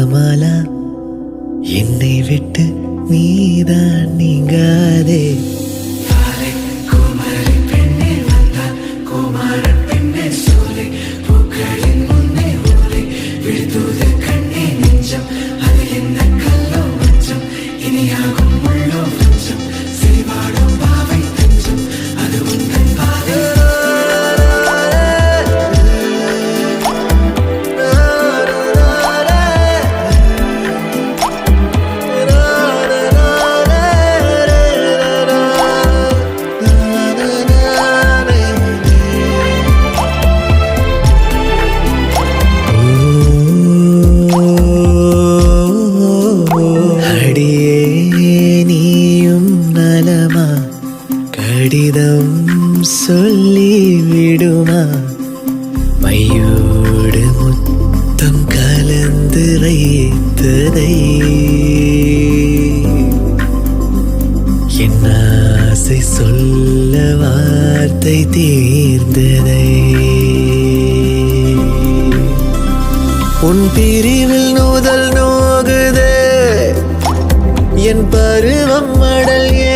மாலா என்னை விட்டு நீதான் நீங்காதே. கடிதம் சொல்லி விடுமா மையோடு முத்தம் கலந்து வைத்ததை என் ஆசை சொல்ல வார்த்தை தீர்ந்ததை உன் பிரிவில் நூதல் நோகுதே என் பருவம் மடல் ஏ